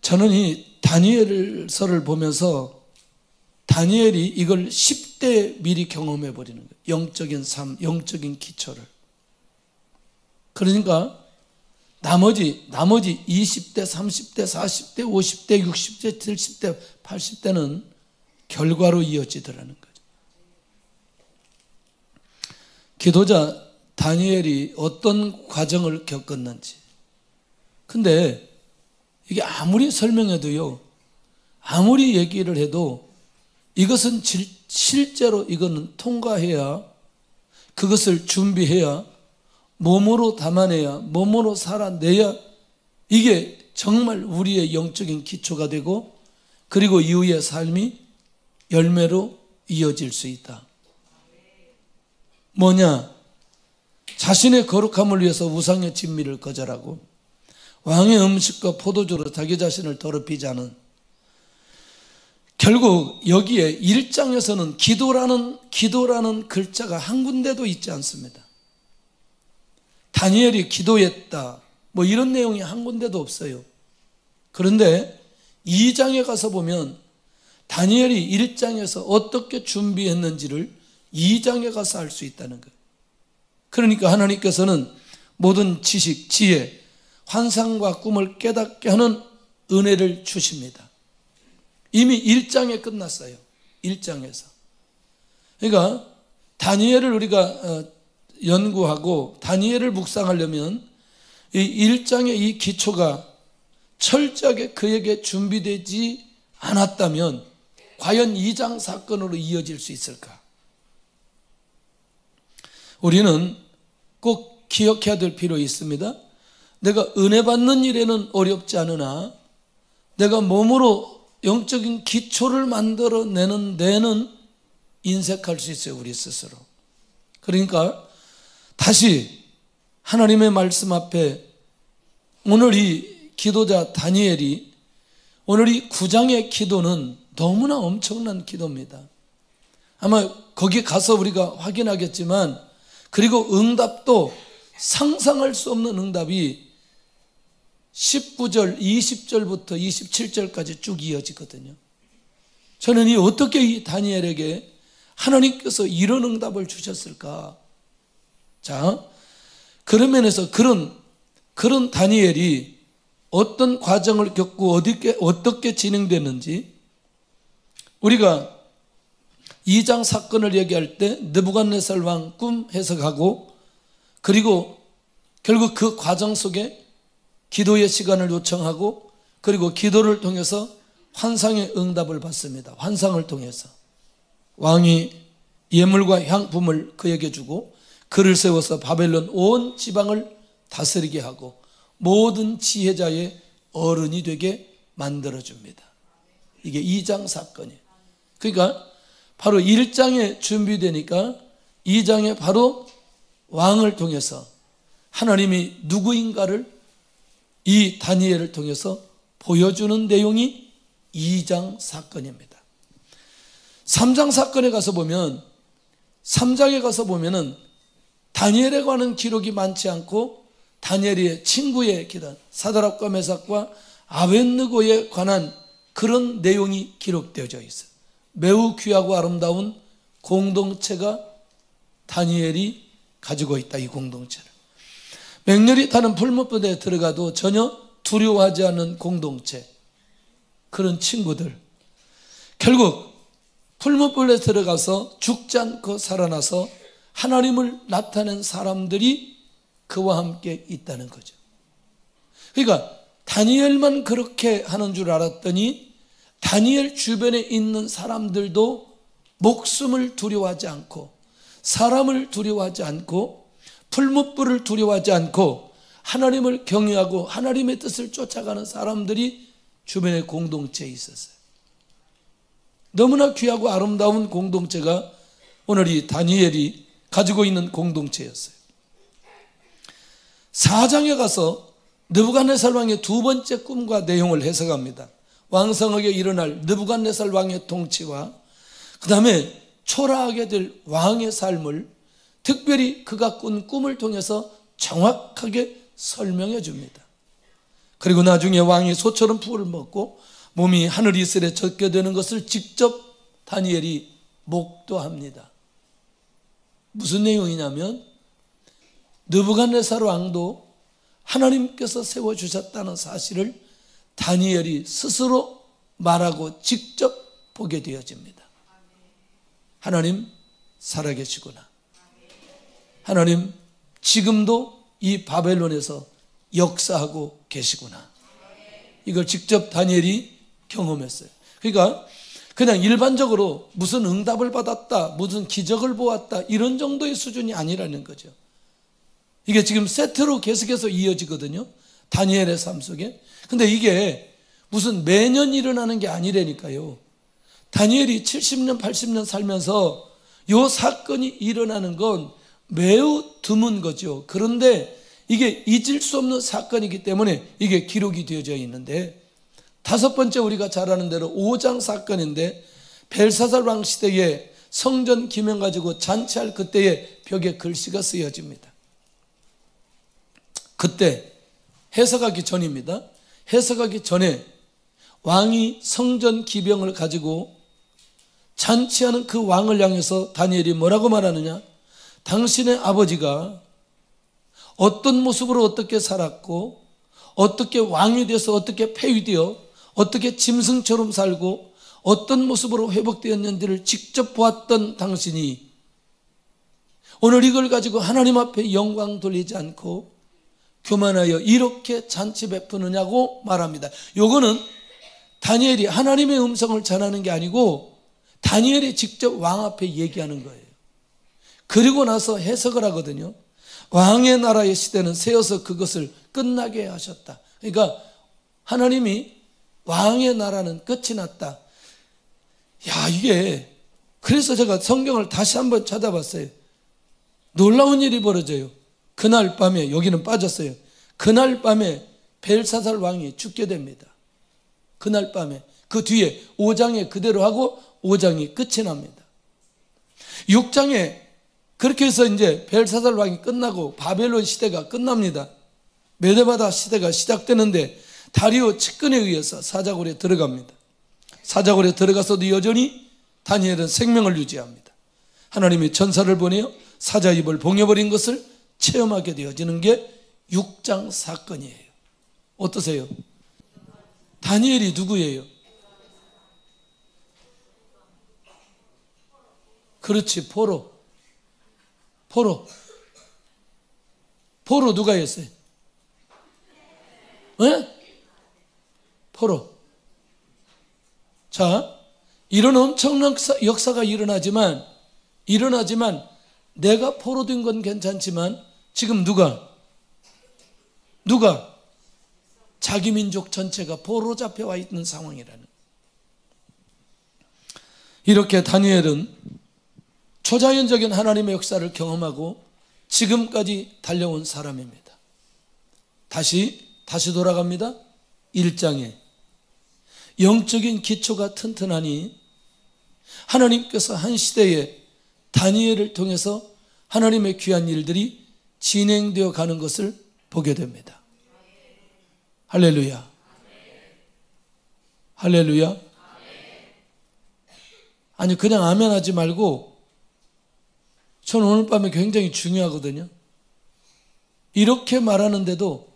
저는 이 다니엘서를 보면서 다니엘이 이걸 10대 미리 경험해 버리는 거예요. 영적인 삶, 영적인 기초를. 그러니까 나머지 20대, 30대, 40대, 50대, 60대, 70대, 80대는 결과로 이어지더라는 거죠. 기도자 다니엘이 어떤 과정을 겪었는지. 근데 이게 아무리 설명해도요, 아무리 얘기를 해도 이것은 실제로 이거는 통과해야, 그것을 준비해야, 몸으로 담아내야, 몸으로 살아내야 이게 정말 우리의 영적인 기초가 되고, 그리고 이후의 삶이 열매로 이어질 수 있다. 뭐냐? 자신의 거룩함을 위해서 우상의 진미를 거절하고 왕의 음식과 포도주로 자기 자신을 더럽히지 않은, 결국 여기에 1장에서는 기도라는 글자가 한 군데도 있지 않습니다. 다니엘이 기도했다 뭐 이런 내용이 한 군데도 없어요. 그런데 2장에 가서 보면 다니엘이 1장에서 어떻게 준비했는지를 2장에 가서 알 수 있다는 거예요. 그러니까 하나님께서는 모든 지식, 지혜, 환상과 꿈을 깨닫게 하는 은혜를 주십니다. 이미 1장에 끝났어요. 1장에서. 그러니까 다니엘을 우리가 연구하고 다니엘을 묵상하려면 이 1장의 이 기초가 철저하게 그에게 준비되지 않았다면 과연 2장 사건으로 이어질 수 있을까? 우리는 꼭 기억해야 될 필요 있습니다. 내가 은혜 받는 일에는 어렵지 않으나 내가 몸으로 영적인 기초를 만들어내는 데는 인색할 수 있어요, 우리 스스로. 그러니까 다시 하나님의 말씀 앞에 오늘 이 기도자 다니엘이, 오늘 이 9장의 기도는 너무나 엄청난 기도입니다. 아마 거기 가서 우리가 확인하겠지만, 그리고 응답도 상상할 수 없는 응답이 19절, 20절부터 27절까지 쭉 이어지거든요. 저는 어떻게 이 다니엘에게 하나님께서 이런 응답을 주셨을까? 자, 그런 면에서 그런 다니엘이 어떤 과정을 겪고 어떻게 진행됐는지, 우리가 2장 사건을 얘기할 때 느부갓네살 왕 꿈 해석하고, 그리고 결국 그 과정 속에 기도의 시간을 요청하고, 그리고 기도를 통해서 환상의 응답을 받습니다. 환상을 통해서 왕이 예물과 향품을 그에게 주고 그를 세워서 바벨론 온 지방을 다스리게 하고 모든 지혜자의 어른이 되게 만들어줍니다. 이게 2장 사건이에요. 그러니까 바로 1장에 준비되니까 2장에 바로 왕을 통해서 하나님이 누구인가를 이 다니엘을 통해서 보여주는 내용이 2장 사건입니다. 3장 사건에 가서 보면, 3장에 가서 보면은 다니엘에 관한 기록이 많지 않고 다니엘의 친구의 기도, 사드락과 메삭과 아벳느고에 관한 그런 내용이 기록되어져 있어요. 매우 귀하고 아름다운 공동체가 다니엘이 가지고 있다, 이 공동체를. 맹렬히 타는 풀무불에 들어가도 전혀 두려워하지 않는 공동체, 그런 친구들. 결국 풀무불에 들어가서 죽지 않고 살아나서 하나님을 나타낸 사람들이 그와 함께 있다는 거죠. 그러니까 다니엘만 그렇게 하는 줄 알았더니 다니엘 주변에 있는 사람들도 목숨을 두려워하지 않고, 사람을 두려워하지 않고, 풀무불을 두려워하지 않고 하나님을 경외하고 하나님의 뜻을 쫓아가는 사람들이 주변의 공동체에 있었어요. 너무나 귀하고 아름다운 공동체가 오늘 이 다니엘이 가지고 있는 공동체였어요. 4장에 가서 느부갓네살 왕의 두 번째 꿈과 내용을 해석합니다. 왕성하게 일어날 느부갓네살 왕의 통치와 그 다음에 초라하게 될 왕의 삶을 특별히 그가 꾼 꿈을 통해서 정확하게 설명해 줍니다. 그리고 나중에 왕이 소처럼 풀을 먹고 몸이 하늘 이슬에 젖게 되는 것을 직접 다니엘이 목도합니다. 무슨 내용이냐면 느부갓네살 왕도 하나님께서 세워주셨다는 사실을 다니엘이 스스로 말하고 직접 보게 되어집니다. 하나님 살아계시구나. 하나님 지금도 이 바벨론에서 역사하고 계시구나. 이걸 직접 다니엘이 경험했어요. 그러니까 그냥 일반적으로 무슨 응답을 받았다, 무슨 기적을 보았다 이런 정도의 수준이 아니라는 거죠. 이게 지금 세트로 계속해서 이어지거든요. 다니엘의 삶 속에. 근데 이게 무슨 매년 일어나는 게 아니라니까요. 다니엘이 70년, 80년 살면서 이 사건이 일어나는 건 매우 드문 거죠. 그런데 이게 잊을 수 없는 사건이기 때문에 이게 기록이 되어져 있는데, 다섯 번째 우리가 잘 아는 대로 5장 사건인데, 벨사살 왕 시대에 성전 기명 가지고 잔치할 그때에 벽에 글씨가 쓰여집니다. 그때 해석하기 전입니다. 해석하기 전에 왕이 성전 기병을 가지고 잔치하는 그 왕을 향해서 다니엘이 뭐라고 말하느냐? 당신의 아버지가 어떤 모습으로 어떻게 살았고, 어떻게 왕이 돼서 어떻게 폐위되어 어떻게 짐승처럼 살고 어떤 모습으로 회복되었는지를 직접 보았던 당신이 오늘 이걸 가지고 하나님 앞에 영광 돌리지 않고 교만하여 이렇게 잔치 베푸느냐고 말합니다. 요거는 다니엘이 하나님의 음성을 전하는 게 아니고 다니엘이 직접 왕 앞에 얘기하는 거예요. 그리고 나서 해석을 하거든요. 왕의 나라의 시대는 세어서 그것을 끝나게 하셨다. 그러니까 하나님이 왕의 나라는 끝이 났다. 야, 이게 그래서 제가 성경을 다시 한번 찾아봤어요. 놀라운 일이 벌어져요. 그날 밤에, 여기는 빠졌어요. 그날 밤에 벨사살 왕이 죽게 됩니다. 그날 밤에. 그 뒤에 5장에 그대로 하고 5장이 끝이 납니다. 6장에 그렇게 해서 이제 벨사살 왕이 끝나고 바벨론 시대가 끝납니다. 메데바다 시대가 시작되는데 다리오 측근에 의해서 사자굴에 들어갑니다. 사자굴에 들어가서도 여전히 다니엘은 생명을 유지합니다. 하나님이 천사를 보내어 사자 입을 봉해버린 것을 체험하게 되어지는 게 6장 사건이에요. 어떠세요? 다니엘이 누구예요? 그렇지, 포로 누가 했어요? 네? 포로. 자, 이런 엄청난 역사가 일어나지만 내가 포로된 건 괜찮지만 지금 누가 자기 민족 전체가 포로 잡혀와 있는 상황이라는. 이렇게 다니엘은 초자연적인 하나님의 역사를 경험하고 지금까지 달려온 사람입니다. 다시 돌아갑니다. 1장에 영적인 기초가 튼튼하니 하나님께서 한 시대에 다니엘을 통해서 하나님의 귀한 일들이 진행되어 가는 것을 보게 됩니다. 할렐루야. 할렐루야. 아니, 그냥 아멘 하지 말고, 저는 오늘 밤에 굉장히 중요하거든요. 이렇게 말하는데도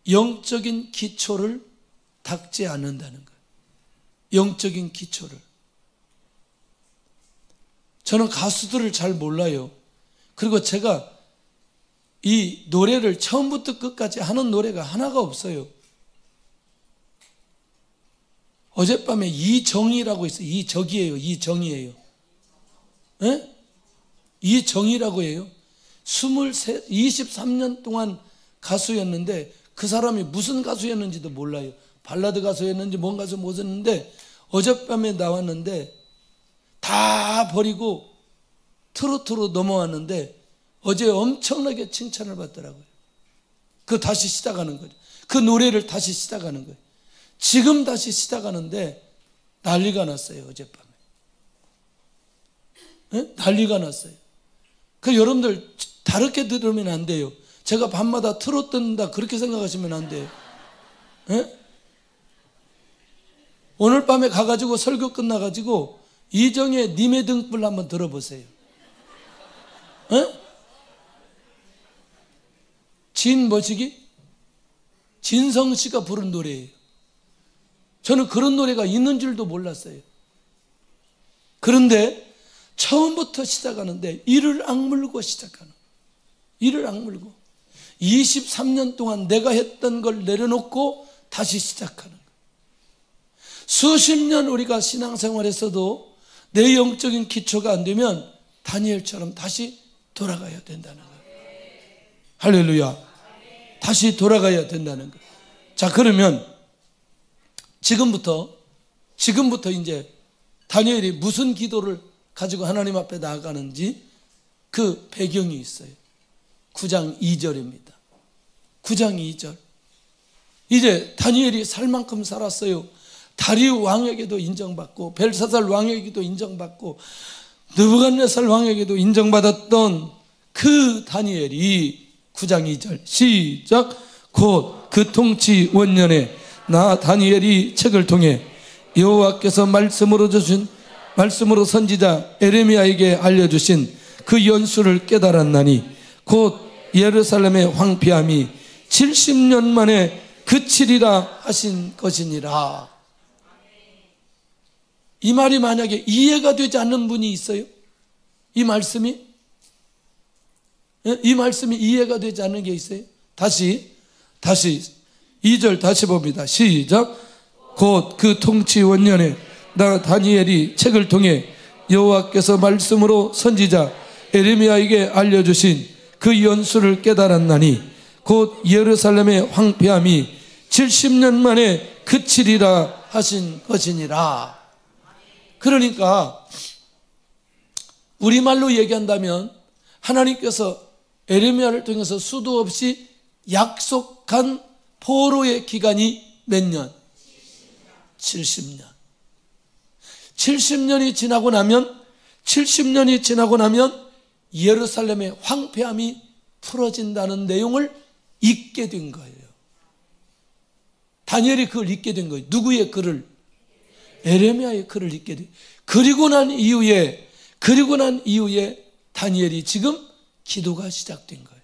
영적인 기초를 닦지 않는다는 거예요. 영적인 기초를. 저는 가수들을 잘 몰라요. 그리고 제가 이 노래를 처음부터 끝까지 하는 노래가 하나가 없어요. 어젯밤에 이정희라고 있어요. 이정희예요. 네? 이정희라고 해요. 23년 동안 가수였는데 그 사람이 무슨 가수였는지도 몰라요. 발라드 가수였는지 뭔 가수 못했는데 어젯밤에 나왔는데 다 버리고 트로트로 넘어왔는데 어제 엄청나게 칭찬을 받더라고요. 그 다시 시작하는 거죠. 그 노래를 다시 시작하는 거예요. 지금 다시 시작하는데 난리가 났어요. 어젯밤에. 네? 난리가 났어요. 그 여러분들 다르게 들으면 안 돼요. 제가 밤마다 트롯 듣는다 그렇게 생각하시면 안 돼요. 예? 오늘 밤에 가가지고 설교 끝나가지고 이정의 님의 등불 한번 들어보세요. 예? 진성 씨가 부른 노래예요. 저는 그런 노래가 있는 줄도 몰랐어요. 그런데 처음부터 시작하는데 이를 악물고 시작하는, 이를 악물고 23년 동안 내가 했던 걸 내려놓고 다시 시작하는 거예요. 수십 년 우리가 신앙생활에서도 내 영적인 기초가 안 되면 다니엘처럼 다시 돌아가야 된다는 거예요. 할렐루야. 다시 돌아가야 된다는 거예요. 자, 그러면 지금부터 이제 다니엘이 무슨 기도를 가지고 하나님 앞에 나아가는지 그 배경이 있어요. 9장 2절입니다. 9장 2절. 이제 다니엘이 살 만큼 살았어요. 다리우 왕에게도 인정받고 벨사살 왕에게도 인정받고 느부갓네살 왕에게도 인정받았던 그 다니엘이 9장 2절 시작. 곧 그 통치 원년에 나 다니엘이 책을 통해 여호와께서 말씀으로 선지자 에레미야에게 알려주신 그 연수를 깨달았나니 곧 예루살렘의 황폐함이 70년 만에 그치리라 하신 것이니라. 이 말이 만약에 이해가 되지 않는 분이 있어요? 이 말씀이 이해가 되지 않는 게 있어요? 다시 2절 다시 봅니다. 시작. 곧 그 통치 원년에 나 다니엘이 책을 통해 여호와께서 말씀으로 선지자 에레미야에게 알려주신 그 연수를 깨달았나니 곧 예루살렘의 황폐함이 70년 만에 그치리라 하신 것이니라. 그러니까 우리말로 얘기한다면 하나님께서 에레미야를 통해서 수도 없이 약속한 포로의 기간이 몇 년? 70년. 70년이 지나고 나면 예루살렘의 황폐함이 풀어진다는 내용을 읽게 된 거예요. 다니엘이 그걸 읽게 된 거예요. 누구의 글을? 에레미야의 글을 읽게 돼. 그리고 난 이후에 다니엘이 지금 기도가 시작된 거예요.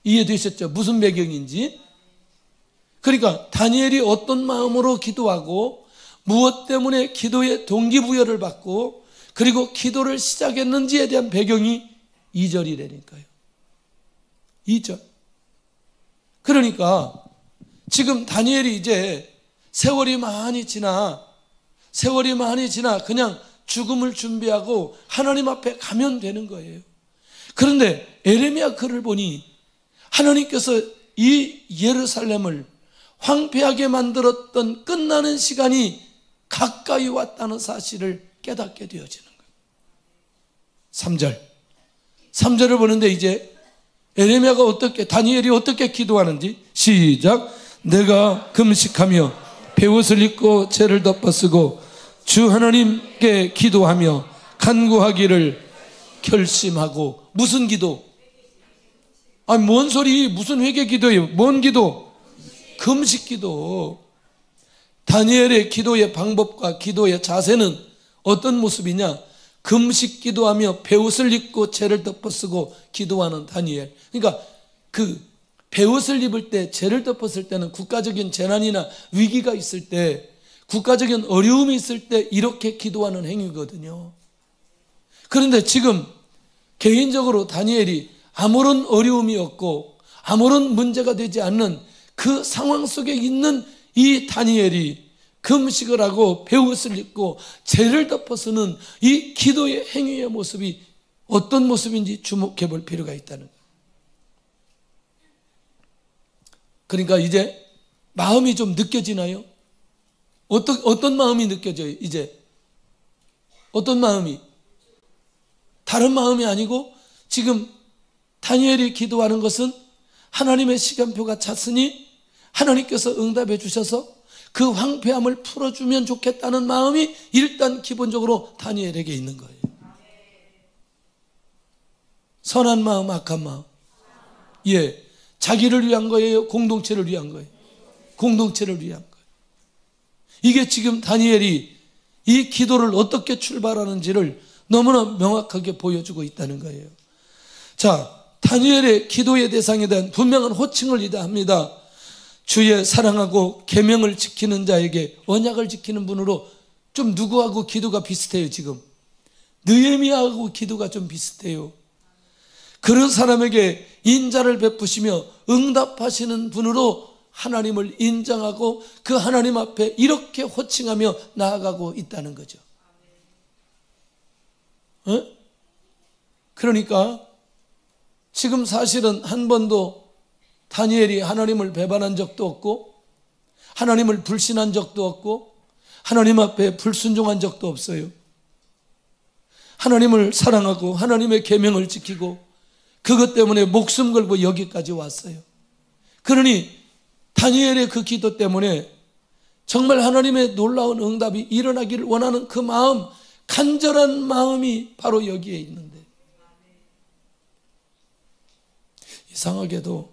이해되셨죠? 무슨 배경인지. 그러니까 다니엘이 어떤 마음으로 기도하고 무엇 때문에 기도의 동기부여를 받고 그리고 기도를 시작했는지에 대한 배경이 2절이라니까요. 2절. 그러니까 지금 다니엘이 이제 세월이 많이 지나 그냥 죽음을 준비하고 하나님 앞에 가면 되는 거예요. 그런데 에레미야 글을 보니 하나님께서 이 예루살렘을 황폐하게 만들었던 끝나는 시간이 가까이 왔다는 사실을 깨닫게 되어지는 거예요. 3절을 보는데 이제 에레미야가 다니엘이 어떻게 기도하는지 시작. 내가 금식하며 베옷을 입고 죄를 덮어쓰고 주 하나님께 기도하며 간구하기를 결심하고. 무슨 기도? 아니 뭔 소리, 무슨 회개 기도예요? 뭔 기도? 금식 기도. 다니엘의 기도의 방법과 기도의 자세는 어떤 모습이냐? 금식 기도하며 베옷을 입고 죄를 덮어쓰고 기도하는 다니엘. 그러니까 그 베옷을 입을 때, 죄를 덮었을 때는 국가적인 재난이나 위기가 있을 때, 국가적인 어려움이 있을 때 이렇게 기도하는 행위거든요. 그런데 지금 개인적으로 다니엘이 아무런 어려움이 없고 아무런 문제가 되지 않는 그 상황 속에 있는 이 다니엘이 금식을 하고 베옷을 입고 죄를 덮어서는 이 기도의 행위의 모습이 어떤 모습인지 주목해 볼 필요가 있다는 거예요. 그러니까 이제 마음이 좀 느껴지나요? 어떤 마음이 느껴져요? 이제 어떤 마음이? 다른 마음이 아니고 지금 다니엘이 기도하는 것은 하나님의 시간표가 찼으니 하나님께서 응답해 주셔서 그 황폐함을 풀어주면 좋겠다는 마음이 일단 기본적으로 다니엘에게 있는 거예요. 선한 마음, 악한 마음. 예. 자기를 위한 거예요? 공동체를 위한 거예요? 공동체를 위한 거예요. 이게 지금 다니엘이 이 기도를 어떻게 출발하는지를 너무나 명확하게 보여주고 있다는 거예요. 자, 다니엘의 기도의 대상에 대한 분명한 호칭을 이다합니다. 주의 사랑하고 계명을 지키는 자에게 언약을 지키는 분으로 좀 누구하고 기도가 비슷해요. 지금 느헤미야하고 기도가 좀 비슷해요. 그런 사람에게 인자를 베푸시며 응답하시는 분으로 하나님을 인정하고 그 하나님 앞에 이렇게 호칭하며 나아가고 있다는 거죠. 그러니까 지금 사실은 한 번도 다니엘이 하나님을 배반한 적도 없고 하나님을 불신한 적도 없고 하나님 앞에 불순종한 적도 없어요. 하나님을 사랑하고 하나님의 계명을 지키고 그것 때문에 목숨 걸고 여기까지 왔어요. 그러니 다니엘의 그 기도 때문에 정말 하나님의 놀라운 응답이 일어나기를 원하는 그 마음, 간절한 마음이 바로 여기에 있는데, 이상하게도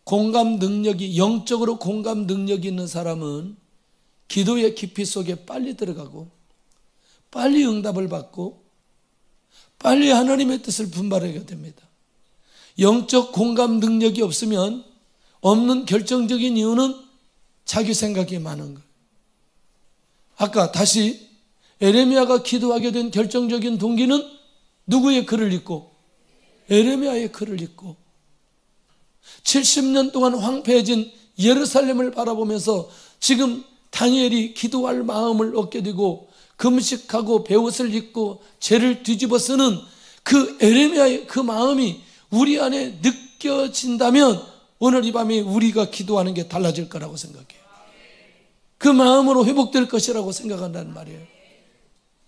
공감 능력이, 영적으로 공감 능력이 있는 사람은 기도의 깊이 속에 빨리 들어가고 빨리 응답을 받고 빨리 하나님의 뜻을 분발하게 됩니다. 영적 공감 능력이 없으면 없는 결정적인 이유는 자기 생각이 많은 거예요. 아까 다시 에레미야가 기도하게 된 결정적인 동기는 누구의 글을 읽고? 에레미야의 글을 읽고 70년 동안 황폐해진 예루살렘을 바라보면서 지금 다니엘이 기도할 마음을 얻게 되고 금식하고 베옷을 입고 죄를 뒤집어 쓰는 그 에레미야의 그 마음이 우리 안에 느껴진다면 오늘 이 밤에 우리가 기도하는 게 달라질 거라고 생각해요. 그 마음으로 회복될 것이라고 생각한다는 말이에요.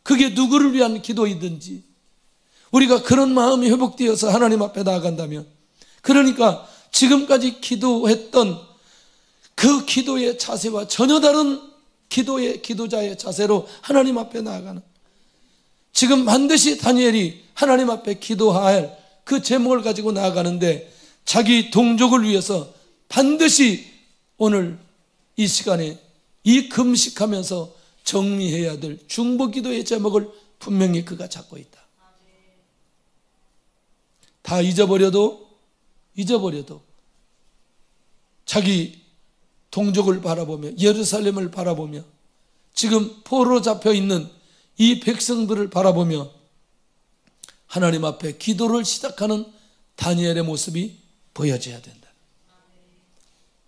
그게 누구를 위한 기도이든지 우리가 그런 마음이 회복되어서 하나님 앞에 나아간다면, 그러니까 지금까지 기도했던 그 기도의 자세와 전혀 다른 기도자의 자세로 하나님 앞에 나아가는, 지금 반드시 다니엘이 하나님 앞에 기도할 그 제목을 가지고 나아가는데 자기 동족을 위해서 반드시 오늘 이 시간에 이 금식하면서 정리해야 될 중보기도의 제목을 분명히 그가 잡고 있다. 다 잊어버려도 자기 동족을 바라보며 예루살렘을 바라보며 지금 포로로 잡혀있는 이 백성들을 바라보며 하나님 앞에 기도를 시작하는 다니엘의 모습이 보여져야 된다.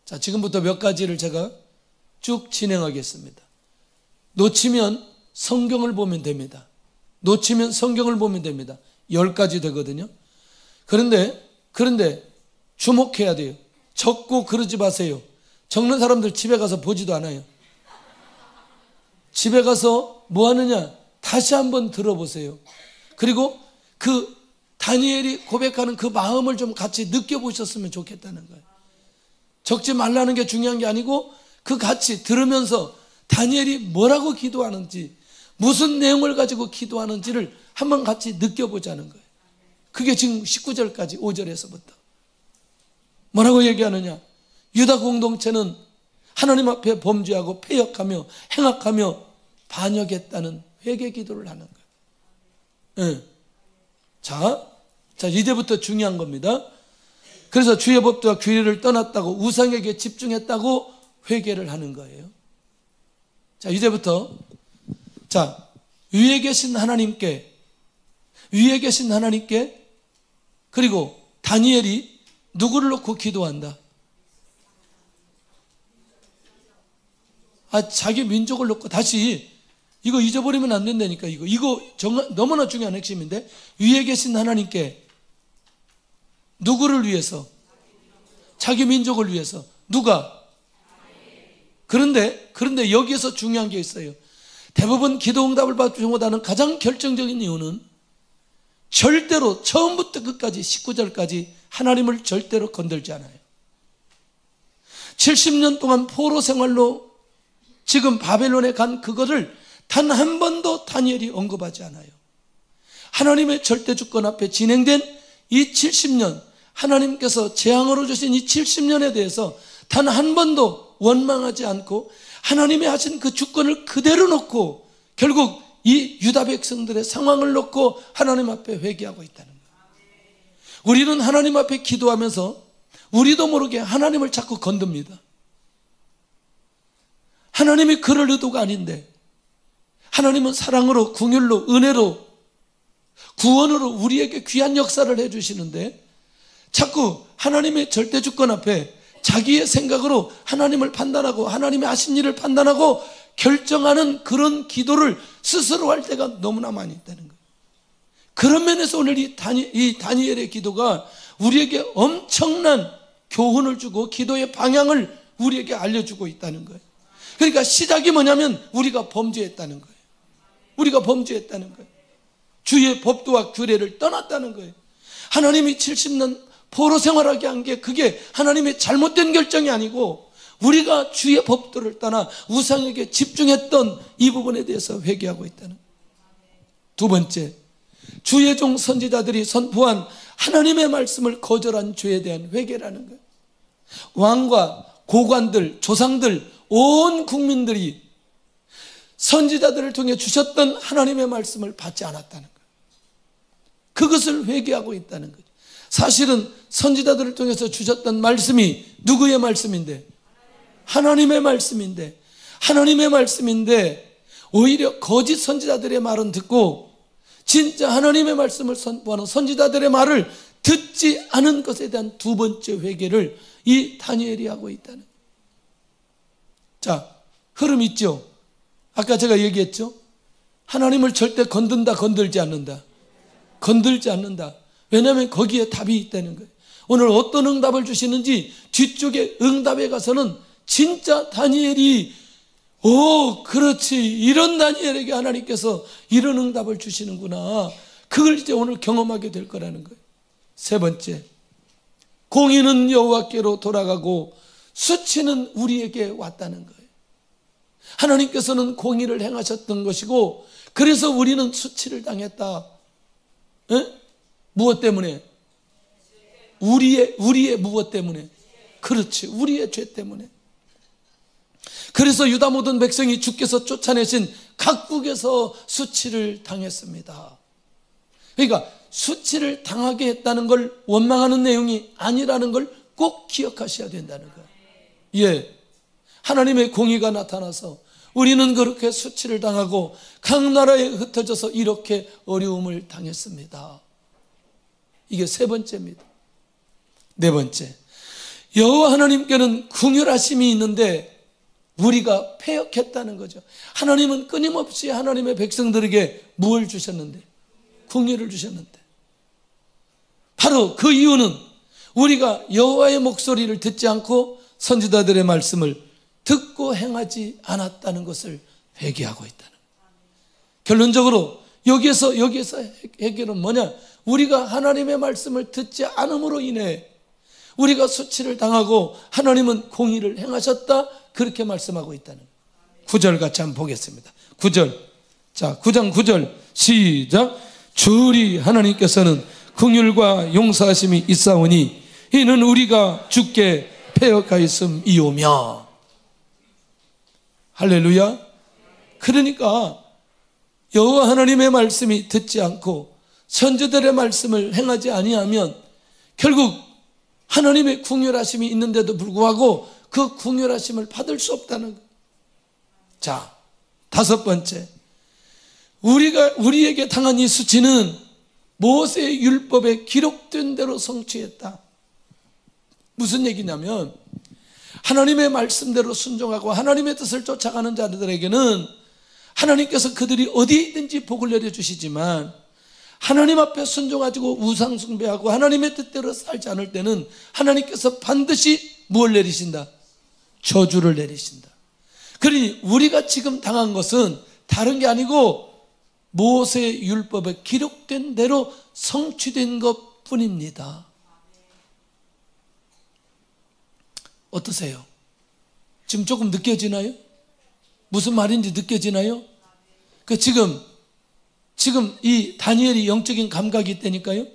자, 지금부터 몇 가지를 제가 쭉 진행하겠습니다. 놓치면 성경을 보면 됩니다. 놓치면 성경을 보면 됩니다. 10가지 되거든요. 그런데 주목해야 돼요. 적고 그러지 마세요. 적는 사람들 집에 가서 보지도 않아요. 집에 가서 뭐 하느냐? 다시 한번 들어보세요. 그리고 그 다니엘이 고백하는 그 마음을 좀 같이 느껴보셨으면 좋겠다는 거예요. 적지 말라는 게 중요한 게 아니고 그 같이 들으면서 다니엘이 뭐라고 기도하는지, 무슨 내용을 가지고 기도하는지를 한번 같이 느껴보자는 거예요. 그게 지금 19절까지 5절에서부터 뭐라고 얘기하느냐? 유다 공동체는 하나님 앞에 범죄하고 패역하며 행악하며 반역했다는 회개 기도를 하는 거예요. 네. 자, 이제부터 중요한 겁니다. 그래서 주의 법도와 규례를 떠났다고 우상에게 집중했다고 회개를 하는 거예요. 자, 이제부터 위에 계신 하나님께 그리고 다니엘이 누구를 놓고 기도한다? 자기 민족을 놓고. 다시 이거 잊어버리면 안 된다니까. 이거 너무나 중요한 핵심인데, 위에 계신 하나님께 누구를 위해서? 자기 민족을 위해서. 누가? 그런데 여기에서 중요한 게 있어요. 대부분 기도 응답을 받지 못하는 가장 결정적인 이유는 절대로 처음부터 끝까지 19절까지 하나님을 절대로 건들지 않아요. 70년 동안 포로 생활로 지금 바벨론에 간 그거를 단 한 번도 다니엘이 언급하지 않아요. 하나님의 절대주권 앞에 진행된 이 70년, 하나님께서 재앙으로 주신 이 70년에 대해서 단 한 번도 원망하지 않고 하나님이 하신 그 주권을 그대로 놓고 결국 이 유다 백성들의 상황을 놓고 하나님 앞에 회개하고 있다는 거예요. 우리는 하나님 앞에 기도하면서 우리도 모르게 하나님을 자꾸 건듭니다. 하나님이 그럴 의도가 아닌데 하나님은 사랑으로, 긍휼로, 은혜로, 구원으로 우리에게 귀한 역사를 해주시는데 자꾸 하나님의 절대주권 앞에 자기의 생각으로 하나님을 판단하고 하나님의 하신 일을 판단하고 결정하는 그런 기도를 스스로 할 때가 너무나 많이 있다는 거예요. 그런 면에서 오늘 이 다니엘의 기도가 우리에게 엄청난 교훈을 주고 기도의 방향을 우리에게 알려주고 있다는 거예요. 그러니까 시작이 뭐냐면 우리가 범죄했다는 거예요. 우리가 범죄했다는 거예요. 주의 법도와 규례를 떠났다는 거예요. 하나님이 70년 포로 생활하게 한 게 그게 하나님의 잘못된 결정이 아니고 우리가 주의 법도를 떠나 우상에게 집중했던 이 부분에 대해서 회개하고 있다는 거예요. 두 번째, 주의 종 선지자들이 선포한 하나님의 말씀을 거절한 죄에 대한 회개라는 거예요. 왕과 고관들, 조상들, 온 국민들이 선지자들을 통해 주셨던 하나님의 말씀을 받지 않았다는 거예요. 그것을 회개하고 있다는 거죠. 사실은 선지자들을 통해서 주셨던 말씀이 누구의 말씀인데? 하나님의 말씀인데, 하나님의 말씀인데 오히려 거짓 선지자들의 말은 듣고 진짜 하나님의 말씀을 선포하는 선지자들의 말을 듣지 않은 것에 대한 두 번째 회개를 이 다니엘이 하고 있다는 거예요. 자, 흐름 있죠? 아까 제가 얘기했죠? 하나님을 절대 건든다, 건들지 않는다. 건들지 않는다. 왜냐하면 거기에 답이 있다는 거예요. 오늘 어떤 응답을 주시는지 뒤쪽에 응답에 가서는 진짜 다니엘이 그렇지, 이런 다니엘에게 하나님께서 이런 응답을 주시는구나. 그걸 이제 오늘 경험하게 될 거라는 거예요. 세 번째, 공의는 여호와께로 돌아가고 수치는 우리에게 왔다는 거예요. 하나님께서는 공의를 행하셨던 것이고 그래서 우리는 수치를 당했다. 무엇 때문에? 우리의 무엇 때문에? 그렇지, 우리의 죄 때문에. 그래서 유다 모든 백성이 주께서 쫓아내신 각국에서 수치를 당했습니다. 그러니까 수치를 당하게 했다는 걸 원망하는 내용이 아니라는 걸 꼭 기억하셔야 된다는 거예요. 예, 하나님의 공의가 나타나서 우리는 그렇게 수치를 당하고 각 나라에 흩어져서 이렇게 어려움을 당했습니다. 이게 세 번째입니다. 네 번째, 여호와 하나님께는 긍휼하심이 있는데 우리가 패역했다는 거죠. 하나님은 끊임없이 하나님의 백성들에게 무엇을 주셨는데? 긍휼을 주셨는데, 바로 그 이유는 우리가 여호와의 목소리를 듣지 않고 선지자들의 말씀을 듣고 행하지 않았다는 것을 회개하고 있다는 거예요. 결론적으로 여기에서 해결은 뭐냐? 우리가 하나님의 말씀을 듣지 않음으로 인해 우리가 수치를 당하고 하나님은 공의를 행하셨다, 그렇게 말씀하고 있다는 거예요. 9절 같이 한번 보겠습니다. 9절. 자, 9장 9절 시작. 주리 하나님께서는 긍휼과 용서하심이 있사오니 이는 우리가 주께 패역하였음이오며. 할렐루야. 그러니까 여호와 하나님의 말씀이 듣지 않고 선지자들의 말씀을 행하지 아니하면 결국 하나님의 긍휼하심이 있는데도 불구하고 그 긍휼하심을 받을 수 없다는 거예요. 자, 다섯 번째, 우리에게 당한 이 수치는 모세의 율법에 기록된 대로 성취했다. 무슨 얘기냐면 하나님의 말씀대로 순종하고 하나님의 뜻을 쫓아가는 자들에게는 하나님께서 그들이 어디에 있든지 복을 내려주시지만 하나님 앞에 순종하고 우상 숭배하고 하나님의 뜻대로 살지 않을 때는 하나님께서 반드시 무엇을 내리신다? 저주를 내리신다. 그러니 우리가 지금 당한 것은 다른 게 아니고 모세의 율법에 기록된 대로 성취된 것뿐입니다. 어떠세요? 지금 조금 느껴지나요? 무슨 말인지 느껴지나요? 지금 지금 이 다니엘이 영적인 감각이 있다니까요.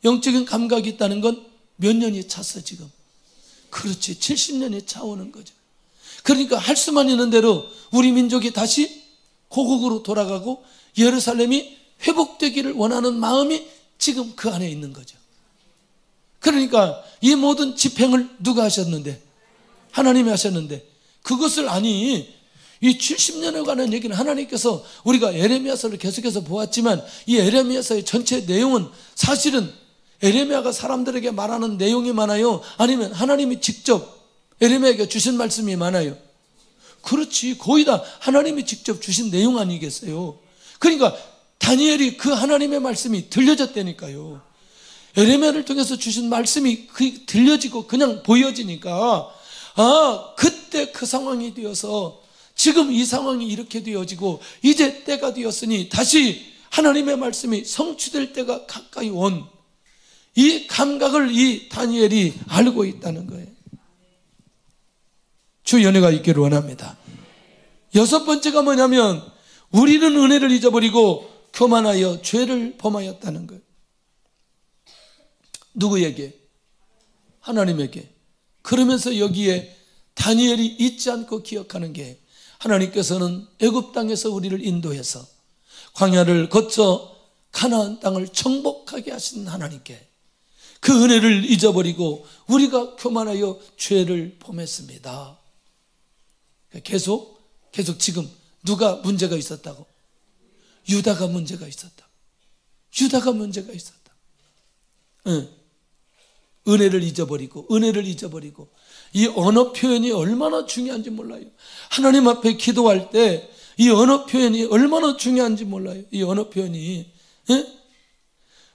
영적인 감각이 있다는 건 몇 년이 찼어 지금. 그렇지, 70년이 차오는 거죠. 그러니까 할 수만 있는 대로 우리 민족이 다시 고국으로 돌아가고 예루살렘이 회복되기를 원하는 마음이 지금 그 안에 있는 거죠. 그러니까 이 모든 집행을 누가 하셨는데? 하나님이 하셨는데, 그것을 아니 이 70년에 관한 얘기는 하나님께서, 우리가 에레미야서를 계속해서 보았지만 이 에레미야서의 전체 내용은 사실은 에레미야가 사람들에게 말하는 내용이 많아요? 아니면 하나님이 직접 에레미야에게 주신 말씀이 많아요? 그렇지, 거의 다 하나님이 직접 주신 내용 아니겠어요? 그러니까 다니엘이 그 하나님의 말씀이 들려졌다니까요. 에레미야를 통해서 주신 말씀이 들려지고 그냥 보여지니까, 아, 그때 그 상황이 되어서 지금 이 상황이 이렇게 되어지고 이제 때가 되었으니 다시 하나님의 말씀이 성취될 때가 가까이 온, 이 감각을 이 다니엘이 알고 있다는 거예요. 주 연혜가 있기를 원합니다. 여섯 번째가 뭐냐면, 우리는 은혜를 잊어버리고 교만하여 죄를 범하였다는 거예요. 누구에게? 하나님에게. 그러면서 여기에 다니엘이 잊지 않고 기억하는 게, 하나님께서는 애굽 땅에서 우리를 인도해서 광야를 거쳐 가나안 땅을 정복하게 하신 하나님께 그 은혜를 잊어버리고 우리가 교만하여 죄를 범했습니다. 계속 지금 누가 문제가 있었다고? 유다가 문제가 있었다. 유다가 문제가 있었다. 응. 은혜를 잊어버리고 이 언어 표현이 얼마나 중요한지 몰라요. 하나님 앞에 기도할 때 이 언어 표현이 얼마나 중요한지 몰라요. 이 언어 표현이. 응?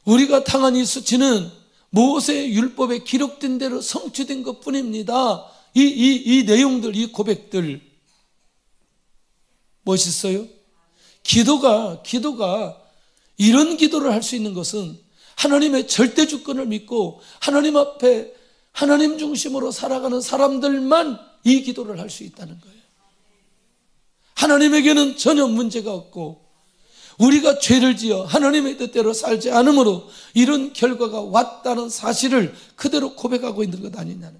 우리가 당한 이 수치는 모세의 율법에 기록된 대로 성취된 것 뿐입니다. 이 내용들, 이 고백들 멋있어요? 기도가 이런 기도를 할 수 있는 것은 하나님의 절대 주권을 믿고 하나님 앞에 하나님 중심으로 살아가는 사람들만 이 기도를 할 수 있다는 거예요. 하나님에게는 전혀 문제가 없고, 우리가 죄를 지어 하나님의 뜻대로 살지 않으므로 이런 결과가 왔다는 사실을 그대로 고백하고 있는 것 아니냐는.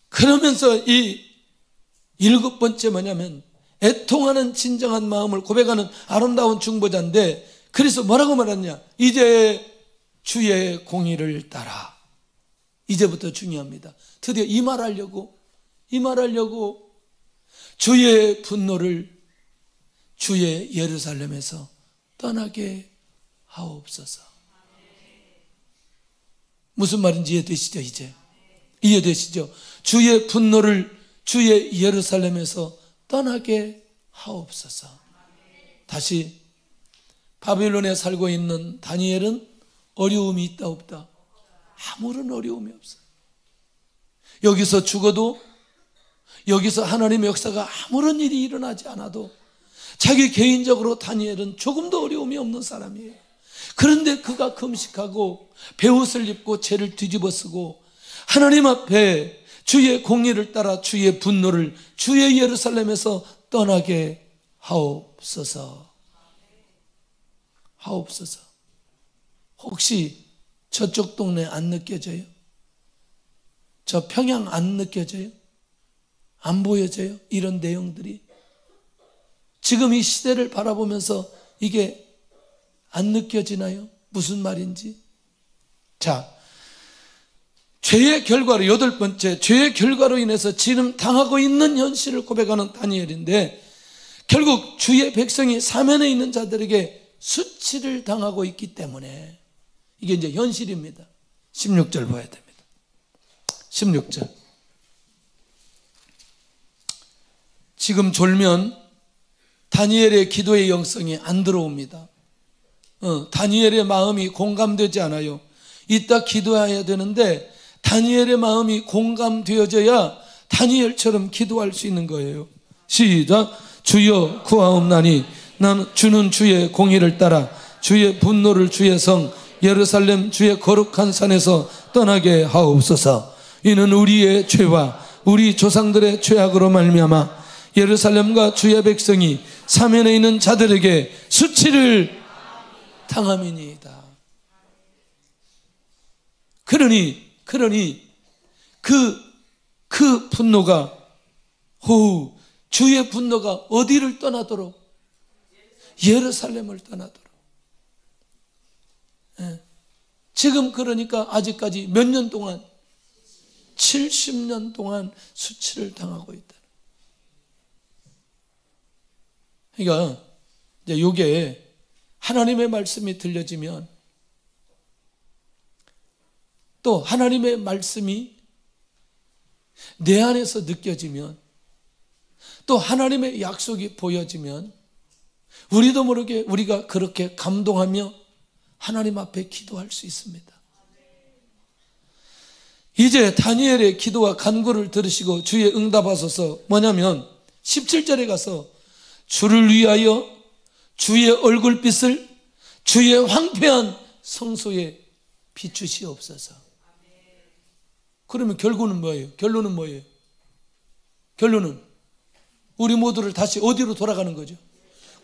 그러면서 이 일곱 번째 뭐냐면, 애통하는 진정한 마음을 고백하는 아름다운 중보자인데, 그래서 뭐라고 말하냐? 이제 주의 공의를 따라. 이제부터 중요합니다. 드디어 이 말하려고 주의 분노를 주의 예루살렘에서 떠나게 하옵소서. 무슨 말인지 이해되시죠? 이제 이해되시죠? 주의 분노를 주의 예루살렘에서 떠나게 하옵소서. 다시, 바벨론에 살고 있는 다니엘은 어려움이 있다 없다? 아무런 어려움이 없어요. 여기서 죽어도, 여기서 하나님의 역사가 아무런 일이 일어나지 않아도 자기 개인적으로 다니엘은 조금도 어려움이 없는 사람이에요. 그런데 그가 금식하고 베옷을 입고 죄를 뒤집어 쓰고 하나님 앞에 주의 공의를 따라 주의 분노를 주의 예루살렘에서 떠나게 하옵소서. 하옵소서. 혹시 저쪽 동네 안 느껴져요? 저 평양 안 느껴져요? 안 보여져요? 이런 내용들이 지금 이 시대를 바라보면서 이게 안 느껴지나요? 무슨 말인지. 자, 죄의 결과로, 여덟 번째, 죄의 결과로 인해서 지금 당하고 있는 현실을 고백하는 다니엘인데, 결국 주의 백성이 사면에 있는 자들에게 수치를 당하고 있기 때문에 이게 이제 현실입니다. 16절 봐야 됩니다. 16절. 지금 졸면 다니엘의 기도의 영성이 안 들어옵니다. 다니엘의 마음이 공감되지 않아요. 이따 기도해야 되는데 다니엘의 마음이 공감되어져야 다니엘처럼 기도할 수 있는 거예요. 시작. 주여 구하옵나니 주는 주의 공의를 따라 주의 분노를 주의 성 예루살렘 주의 거룩한 산에서 떠나게 하옵소서. 이는 우리의 죄와 우리 조상들의 죄악으로 말미암아 예루살렘과 주의 백성이 사면에 있는 자들에게 수치를 당함이니이다. 그러니 그 분노가 주의 분노가 어디를 떠나도록? 예루살렘을 떠나도록. 지금 그러니까 아직까지 몇 년 동안? 70년 동안 수치를 당하고 있다. 그러니까 이제 이게 하나님의 말씀이 들려지면, 또 하나님의 말씀이 내 안에서 느껴지면, 또 하나님의 약속이 보여지면 우리도 모르게 우리가 그렇게 감동하며 하나님 앞에 기도할 수 있습니다. 이제 다니엘의 기도와 간구를 들으시고 주의 응답하소서. 뭐냐면 17절에 가서 주를 위하여 주의 얼굴빛을 주의 황폐한 성소에 비추시옵소서. 그러면 결론은 뭐예요? 결론은 우리 모두를 다시 어디로 돌아가는 거죠?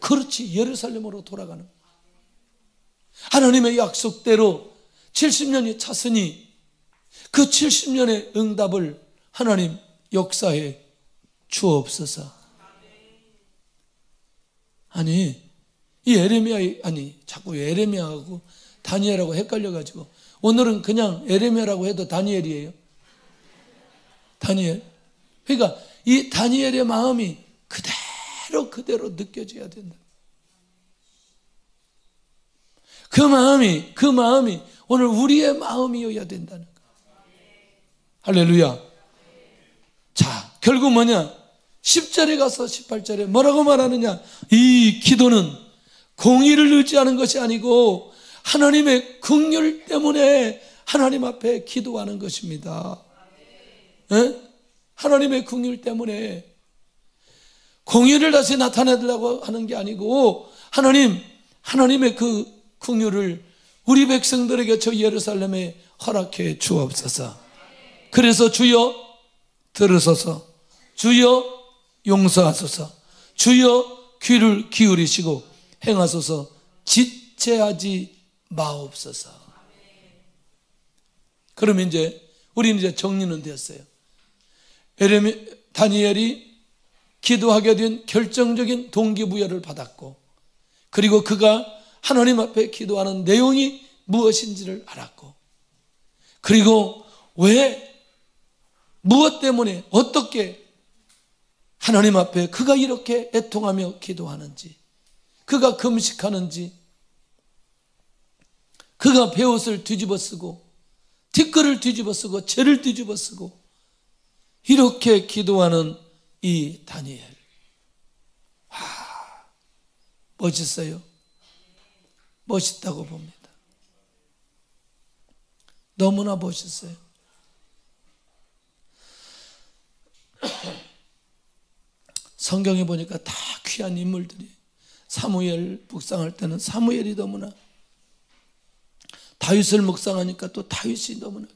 그렇지, 예루살렘으로 돌아가는 거예요. 하나님의 약속대로 70년이 찼으니 그 70년의 응답을 하나님 역사해 주옵소서. 아니, 자꾸 에레미야하고 다니엘하고 헷갈려가지고 오늘은 그냥 에레미야라고 해도 다니엘이에요. 다니엘. 그러니까 이 다니엘의 마음이 그대로 느껴져야 된다. 그 마음이 오늘 우리의 마음이어야 된다는 거예요. 할렐루야. 자, 결국 뭐냐? 10절에 가서 18절에 뭐라고 말하느냐? 이 기도는 공의를 의지하는 것이 아니고 하나님의 긍휼 때문에 하나님 앞에 기도하는 것입니다. 하나님의 긍휼 때문에 공의를 다시 나타내려고 하는 게 아니고 하나님의 그 긍휼을 우리 백성들에게 저 예루살렘에 허락해 주옵소서. 그래서 주여 들으소서, 주여 용서하소서, 주여 귀를 기울이시고 행하소서, 지체하지 마옵소서. 그러면 우리는 이제 정리는 되었어요. 다니엘이 기도하게 된 결정적인 동기부여를 받았고, 그리고 그가 하나님 앞에 기도하는 내용이 무엇인지를 알았고, 그리고 왜, 무엇 때문에, 어떻게 하나님 앞에 그가 이렇게 애통하며 기도하는지, 그가 금식하는지, 그가 베옷을 뒤집어 쓰고 뒷글을 뒤집어 쓰고 죄를 뒤집어 쓰고 이렇게 기도하는 이 다니엘, 멋있어요. 멋있다고 봅니다. 너무나 멋있어요. 성경에 보니까 다 귀한 인물들이, 사무엘 묵상할 때는 사무엘이 너무나, 다윗을 묵상하니까 또 다윗이 너무나,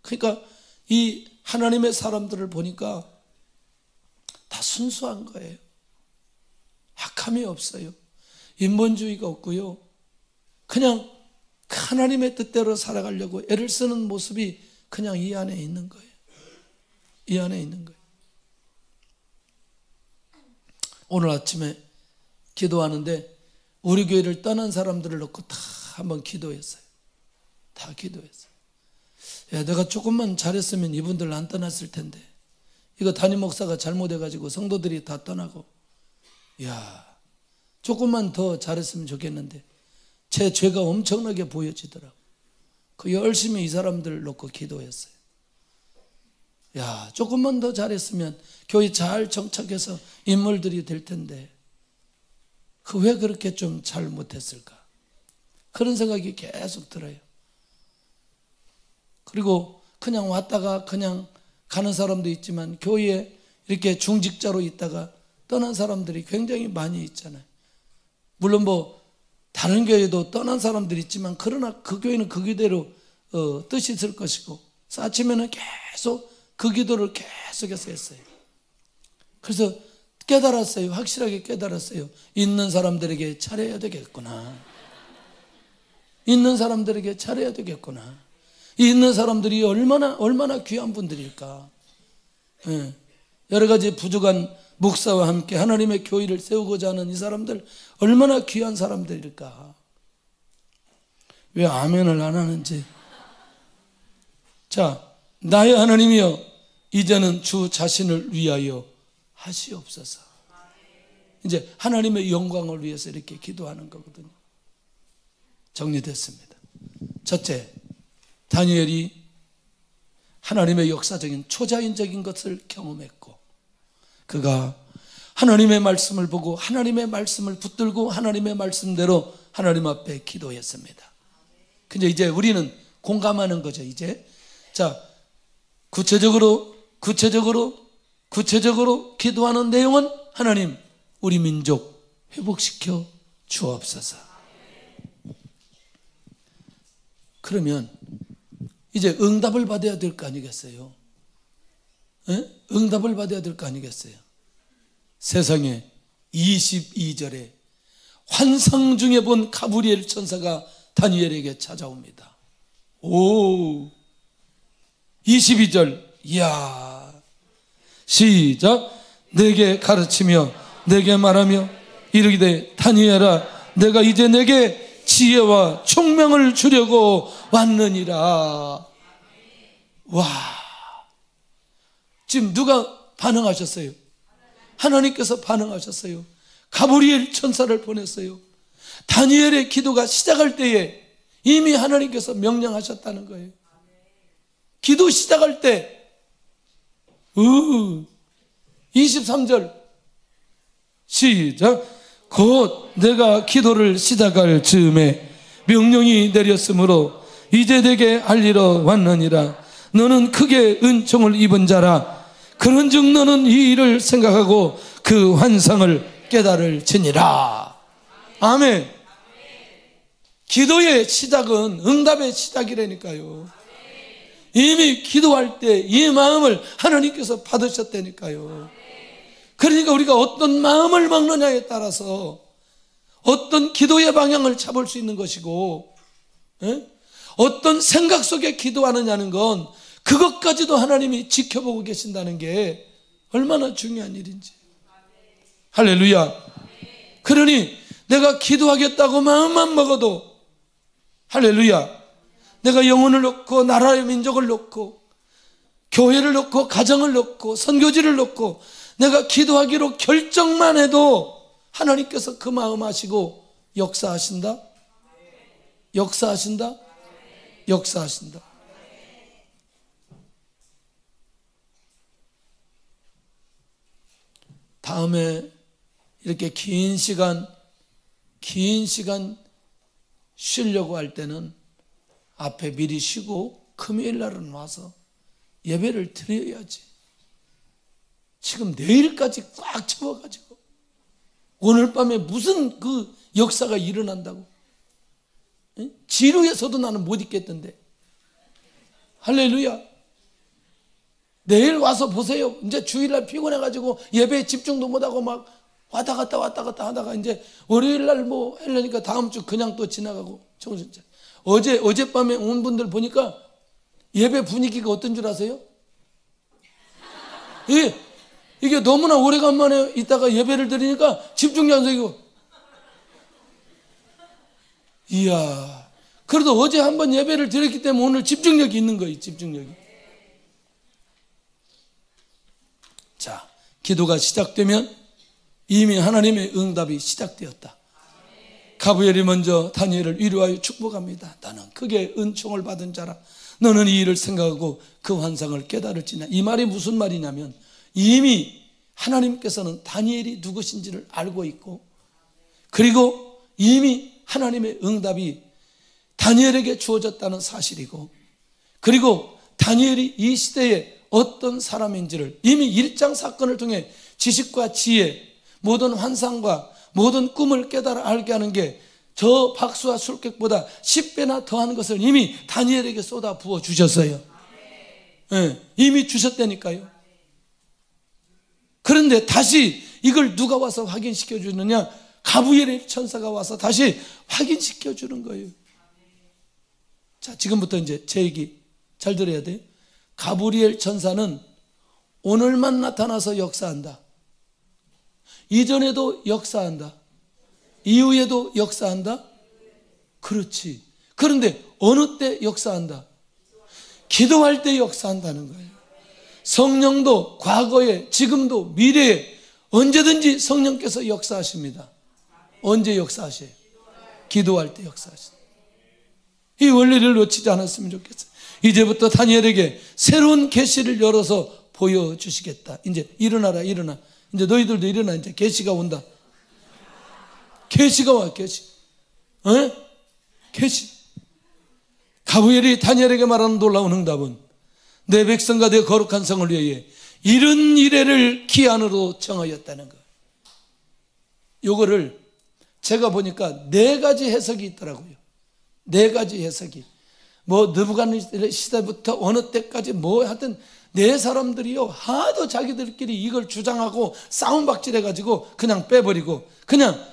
그러니까 이 하나님의 사람들을 보니까 다 순수한 거예요. 악함이 없어요. 인본주의가 없고요. 그냥 하나님의 뜻대로 살아가려고 애를 쓰는 모습이 그냥 이 안에 있는 거예요. 이 안에 있는 거예요. 오늘 아침에 기도하는데 우리 교회를 떠난 사람들을 놓고 다 한번 기도했어요. 다 기도했어요. 야, 내가 조금만 잘했으면 이분들 안 떠났을 텐데, 이거 담임 목사가 잘못해가지고 성도들이 다 떠나고, 야, 조금만 더 잘했으면 좋겠는데 제 죄가 엄청나게 보여지더라고. 그 열심히 이 사람들 놓고 기도했어요. 야, 조금만 더 잘했으면 교회 잘 정착해서 인물들이 될 텐데 그 왜 그렇게 좀 잘 못했을까, 그런 생각이 계속 들어요. 그리고 그냥 왔다가 그냥 가는 사람도 있지만 교회에 이렇게 중직자로 있다가 떠난 사람들이 굉장히 많이 있잖아요. 물론 다른 교회도 떠난 사람들이 있지만, 그러나 그 교회는 그 기대로 뜻이 있을 것이고, 쌓치면은 계속 그 기도를 계속해서 했어요. 그래서 깨달았어요. 확실하게 깨달았어요. 있는 사람들에게 잘해야 되겠구나. 있는 사람들에게 잘해야 되겠구나. 있는 사람들이 얼마나 귀한 분들일까. 예. 여러 가지 부족한 목사와 함께 하나님의 교회를 세우고자 하는 이 사람들 얼마나 귀한 사람들일까. 왜 아멘을 안 하는지. 자, 나의 하나님이여 이제는 주 자신을 위하여 하시옵소서. 이제 하나님의 영광을 위해서 이렇게 기도하는 거거든요. 정리됐습니다. 첫째, 다니엘이 하나님의 역사적인 초자연적인 것을 경험했고, 그가 하나님의 말씀을 보고 하나님의 말씀을 붙들고 하나님의 말씀대로 하나님 앞에 기도했습니다. 근데 이제 우리는 공감하는 거죠. 이제 자, 구체적으로 기도하는 내용은 하나님 우리 민족 회복시켜 주옵소서. 그러면 이제 응답을 받아야 될 거 아니겠어요? 에? 응답을 받아야 될 거 아니겠어요? 세상에 22절에 환상 중에 본 가브리엘 천사가 다니엘에게 찾아옵니다. 오, 22절, 이야, 시작. 내게 가르치며 내게 말하며 이르기되 다니엘아, 내가 이제 내게 지혜와 총명을 주려고 왔느니라. 와, 지금 누가 반응하셨어요? 하나님께서 반응하셨어요. 가브리엘 천사를 보냈어요. 다니엘의 기도가 시작할 때에 이미 하나님께서 명령하셨다는 거예요. 기도 시작할 때 23절 시작. 곧 내가 기도를 시작할 즈음에 명령이 내렸으므로 이제 내게 알리러 왔느니라. 너는 크게 은총을 입은 자라. 그런즉 너는 이 일을 생각하고 그 환상을 깨달을지니라. 아멘. 기도의 시작은 응답의 시작이라니까요. 이미 기도할 때 이 마음을 하나님께서 받으셨다니까요. 그러니까 우리가 어떤 마음을 먹느냐에 따라서 어떤 기도의 방향을 잡을 수 있는 것이고, 어떤 생각 속에 기도하느냐는 건 그것까지도 하나님이 지켜보고 계신다는 게 얼마나 중요한 일인지. 할렐루야. 그러니 내가 기도하겠다고 마음만 먹어도, 할렐루야, 내가 영혼을 놓고 나라의 민족을 놓고 교회를 놓고 가정을 놓고 선교지를 놓고 내가 기도하기로 결정만 해도 하나님께서 그 마음 하시고 역사하신다. 역사하신다. 역사하신다. 다음에 이렇게 긴 시간 쉬려고 할 때는 앞에 미리 쉬고 금요일 날은 와서 예배를 드려야지. 지금 내일까지 꽉 채워가지고 오늘 밤에 무슨 그 역사가 일어난다고. 지루해서도 나는 못 있겠던데. 할렐루야. 내일 와서 보세요. 이제 주일날 피곤해가지고 예배에 집중도 못하고 막 왔다 갔다 하다가 이제 월요일날 뭐 하려니까 다음 주 그냥 또 지나가고 정신차. 어젯밤에 온 분들 보니까 예배 분위기가 어떤 줄 아세요? 이게 너무나 오래간만에 있다가 예배를 드리니까 집중이 안 되고. 이야, 그래도 어제 한번 예배를 드렸기 때문에 오늘 집중력이 있는 거예요. 집중력이. 자, 기도가 시작되면 이미 하나님의 응답이 시작되었다. 가브리엘이 먼저 다니엘을 위로하여 축복합니다. 나는 크게 은총을 받은 자라. 너는 이 일을 생각하고 그 환상을 깨달을지나. 이 말이 무슨 말이냐면 이미 하나님께서는 다니엘이 누구신지를 알고 있고, 그리고 이미 하나님의 응답이 다니엘에게 주어졌다는 사실이고, 그리고 다니엘이 이 시대에 어떤 사람인지를 이미 일장 사건을 통해 지식과 지혜, 모든 환상과 모든 꿈을 깨달아 알게 하는 게 저 박수와 술객보다 10배나 더한 것을 이미 다니엘에게 쏟아 부어 주셨어요. 이미 주셨다니까요. 그런데 다시 이걸 누가 와서 확인시켜 주느냐? 가브리엘 천사가 와서 다시 확인시켜 주는 거예요. 자, 지금부터 이제 제 얘기 잘 들어야 돼요. 가브리엘 천사는 오늘만 나타나서 역사한다. 이전에도 역사한다. 이후에도 역사한다. 그렇지. 그런데 어느 때 역사한다? 기도할 때 역사한다는 거예요. 성령도 과거에, 지금도, 미래에 언제든지 성령께서 역사하십니다. 언제 역사하셔요? 기도할 때 역사하십니다. 이 원리를 놓치지 않았으면 좋겠어요. 이제부터 다니엘에게 새로운 계시를 열어서 보여주시겠다. 이제 일어나라, 일어나. 이제 너희들도 일어나. 이제 계시가 온다. 계시가 와, 계시. 계시. 가브리엘이 다니엘에게 말하는 놀라운 응답은 내 백성과 내 거룩한 성을 위해 이런 이래를 기한으로 정하였다는 것. 요거를 제가 보니까 4가지 해석이 있더라고요. 4가지 해석이. 뭐 느부갓네살 시대부터 어느 때까지 뭐 하여튼 네 사람들이요 하도 자기들끼리 이걸 주장하고 싸움박질 해가지고 그냥 빼버리고, 그냥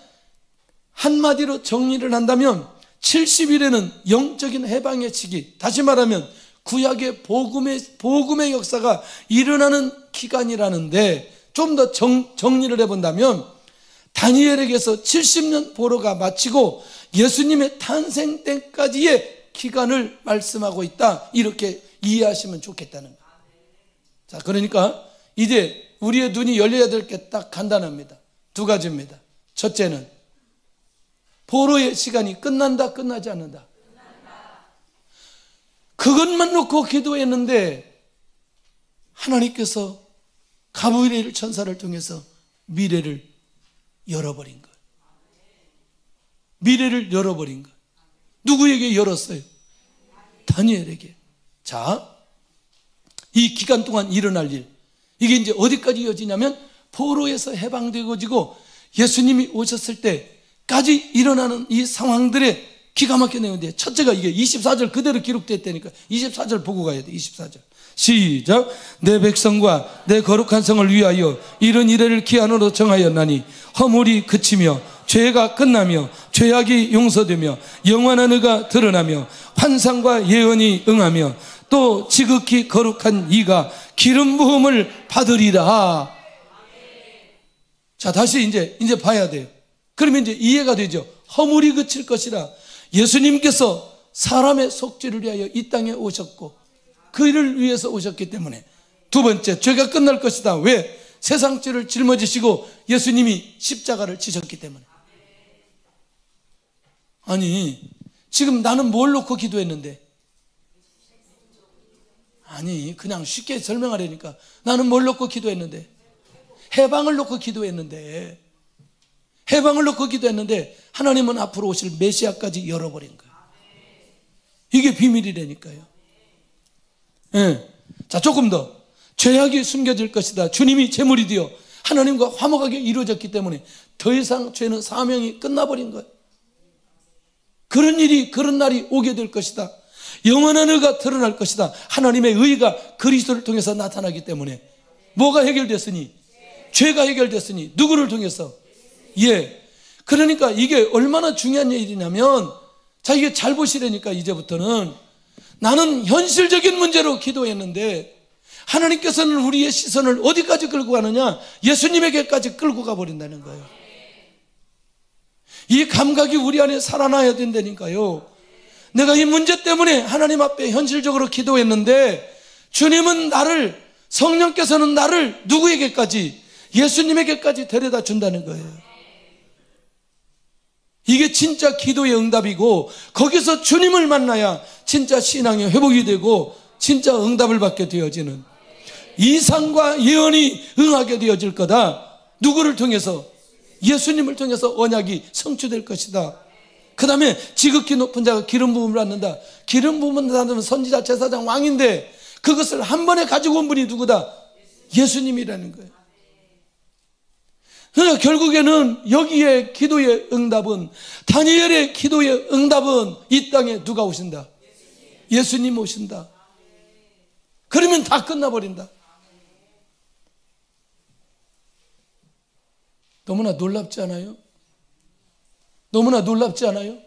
한마디로 정리를 한다면 70일에는 영적인 해방의 시기, 다시 말하면 구약의 복음의 역사가 일어나는 기간이라는데, 좀 더 정리를 해본다면 다니엘에게서 70년 보로가 마치고 예수님의 탄생 때까지의 기간을 말씀하고 있다, 이렇게 이해하시면 좋겠다는 거예요. 자, 그러니까 이제 우리의 눈이 열려야 될 게 딱 간단합니다. 2가지입니다. 첫째는 보로의 시간이 끝난다, 끝나지 않는다. 그것만 놓고 기도했는데 하나님께서 가브리엘 천사를 통해서 미래를 열어버린 거예요. 미래를 열어버린 거예요. 누구에게 열었어요? 다니엘에게. 자, 이 기간 동안 일어날 일, 이게 이제 어디까지 이어지냐면 포로에서 해방되어지고 예수님이 오셨을 때까지 일어나는 이 상황들의 기가 막힌 내용인데, 첫째가 이게 24절 그대로 기록됐다니까 24절 보고 가야 돼. 24절 시작. 내 백성과 내 거룩한 성을 위하여 이런 이래를 기한으로 정하였나니 허물이 그치며 죄가 끝나며 죄악이 용서되며 영원한 의가 드러나며 환상과 예언이 응하며 또 지극히 거룩한 이가 기름 부음을 받으리라. 자, 다시 이제 봐야 돼요. 그러면 이제 이해가 되죠. 허물이 그칠 것이라. 예수님께서 사람의 속죄를 위하여 이 땅에 오셨고 그 일을 위해서 오셨기 때문에. 2번째, 죄가 끝날 것이다. 왜? 세상 죄를 짊어지시고 예수님이 십자가를 지셨기 때문에. 아니, 지금 나는 뭘 놓고 기도했는데? 아니, 그냥 쉽게 설명하려니까 나는 뭘 놓고 기도했는데? 해방을 놓고 기도했는데, 해방을 놓고 기도했는데 하나님은 앞으로 오실 메시아까지 열어버린 거예요. 이게 비밀이라니까요. 네. 자, 조금 더. 죄악이 숨겨질 것이다. 주님이 제물이 되어 하나님과 화목하게 이루어졌기 때문에 더 이상 죄는 사명이 끝나버린 거예요. 그런 일이, 그런 날이 오게 될 것이다. 영원한 의가 드러날 것이다. 하나님의 의가 그리스도를 통해서 나타나기 때문에. 뭐가 해결됐으니? 죄가 해결됐으니. 누구를 통해서? 예. 그러니까 이게 얼마나 중요한 일이냐면, 자, 이게 잘 보시라니까. 이제부터는 나는 현실적인 문제로 기도했는데 하나님께서는 우리의 시선을 어디까지 끌고 가느냐? 예수님에게까지 끌고 가버린다는 거예요. 이 감각이 우리 안에 살아나야 된다니까요. 내가 이 문제 때문에 하나님 앞에 현실적으로 기도했는데 주님은 나를, 성령께서는 나를 누구에게까지? 예수님에게까지 데려다 준다는 거예요. 이게 진짜 기도의 응답이고, 거기서 주님을 만나야 진짜 신앙의 회복이 되고 진짜 응답을 받게 되어지는, 이상과 예언이 응하게 되어질 거다. 누구를 통해서? 예수님을 통해서 언약이 성취될 것이다. 그 다음에 지극히 높은 자가 기름 부음을 받는다. 기름 부음을 받으면 선지자, 제사장, 왕인데 그것을 한 번에 가지고 온 분이 누구다? 예수님이라는 거예요. 그러니까 결국에는 여기에 기도의 응답은, 다니엘의 기도의 응답은 이 땅에 누가 오신다? 예수님 오신다. 그러면 다 끝나버린다. 너무나 놀랍지 않아요? 너무나 놀랍지 않아요?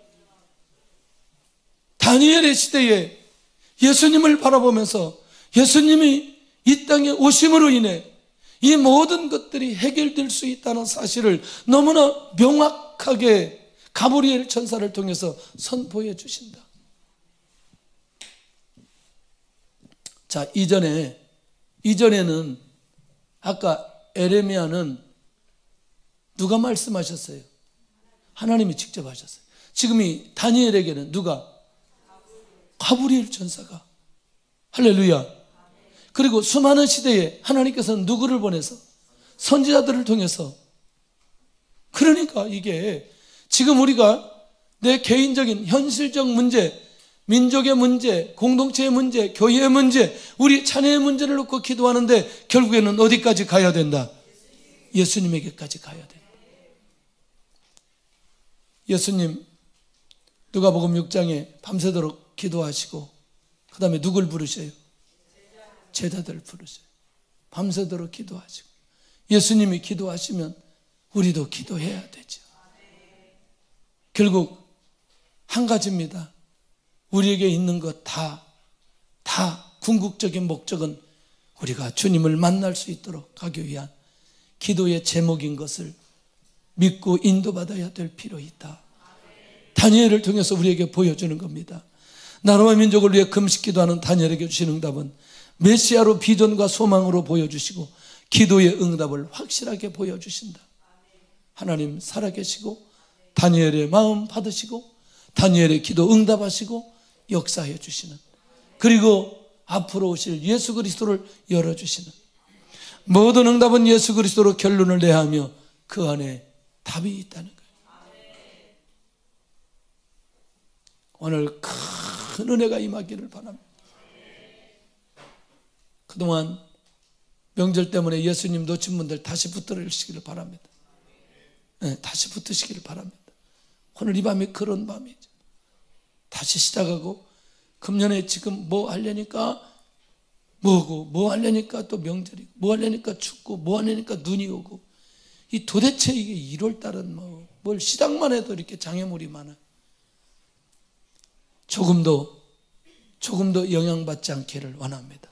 다니엘의 시대에 예수님을 바라보면서 예수님이 이 땅에 오심으로 인해 이 모든 것들이 해결될 수 있다는 사실을 너무나 명확하게 가브리엘 천사를 통해서 선포해 주신다. 자, 이전에는 아까 에레미야는 누가 말씀하셨어요? 하나님이 직접 하셨어요. 지금 이 다니엘에게는 누가? 가브리엘 천사가. 할렐루야. 그리고 수많은 시대에 하나님께서는 누구를 보내서? 선지자들을 통해서. 그러니까 이게 지금 우리가 내 개인적인 현실적 문제, 민족의 문제, 공동체의 문제, 교회의 문제, 우리 자녀의 문제를 놓고 기도하는데 결국에는 어디까지 가야 된다? 예수님에게까지 가야 된다. 예수님 누가복음 6장에 밤새도록 기도하시고 그 다음에 누굴 부르셔요? 제자들을 부르셔요. 밤새도록 기도하시고. 예수님이 기도하시면 우리도 기도해야 되죠. 결국 한 가지입니다. 우리에게 있는 것 다 궁극적인 목적은 우리가 주님을 만날 수 있도록 하기 위한 기도의 제목인 것을 믿고 인도받아야 될 필요 있다. 다니엘을 통해서 우리에게 보여주는 겁니다. 나라와 민족을 위해 금식 기도하는 다니엘에게 주신 응답은 메시아로 비전과 소망으로 보여주시고 기도의 응답을 확실하게 보여주신다. 하나님 살아계시고 다니엘의 마음 받으시고 다니엘의 기도 응답하시고 역사해 주시는, 그리고 앞으로 오실 예수 그리스도를 열어주시는, 모든 응답은 예수 그리스도로 결론을 내야 하며 그 안에 답이 있다는 거예요. 오늘 큰 은혜가 임하기를 바랍니다. 그동안 명절 때문에 예수님 놓친 분들 다시 붙들으시기를 바랍니다. 네, 다시 붙으시기를 바랍니다. 오늘 이 밤이 그런 밤이죠. 다시 시작하고 금년에 지금 뭐 하려니까 뭐고, 뭐 하려니까 또 명절이고, 뭐 하려니까 춥고, 뭐 하려니까 눈이 오고, 이 도대체 이게 1월달은 뭘 시작만 해도 이렇게 장애물이 많아요. 조금 더 영향받지 않기를 원합니다.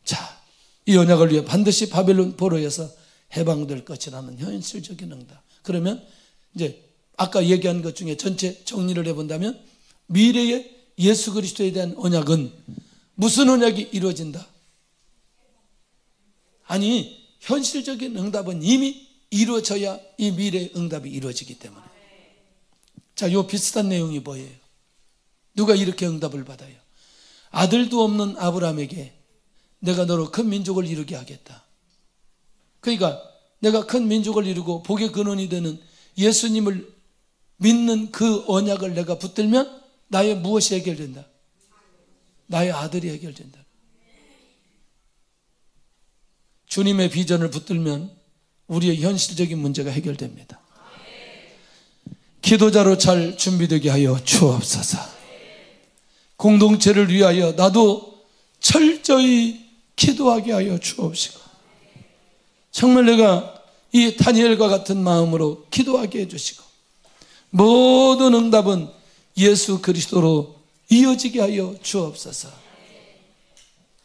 자, 이 언약을 위해 반드시 바벨론 포로에서 해방될 것이라는 현실적인 응답. 그러면 이제 아까 얘기한 것 중에 전체 정리를 해본다면 미래의 예수 그리스도에 대한 언약은 무슨 언약이 이루어진다? 아니, 현실적인 응답은 이미 이루어져야 이 미래의 응답이 이루어지기 때문에. 자, 요 비슷한 내용이 뭐예요? 누가 이렇게 응답을 받아요? 아들도 없는 아브라함에게 내가 너로 큰 민족을 이루게 하겠다. 그러니까 내가 큰 민족을 이루고 복의 근원이 되는 예수님을 믿는 그 언약을 내가 붙들면 나의 무엇이 해결된다? 나의 아들이 해결된다. 주님의 비전을 붙들면 우리의 현실적인 문제가 해결됩니다. 기도자로 잘 준비되게 하여 주옵소서. 공동체를 위하여 나도 철저히 기도하게 하여 주옵시고, 정말 내가 이 다니엘과 같은 마음으로 기도하게 해주시고, 모든 응답은 예수 그리스도로 이어지게 하여 주옵소서.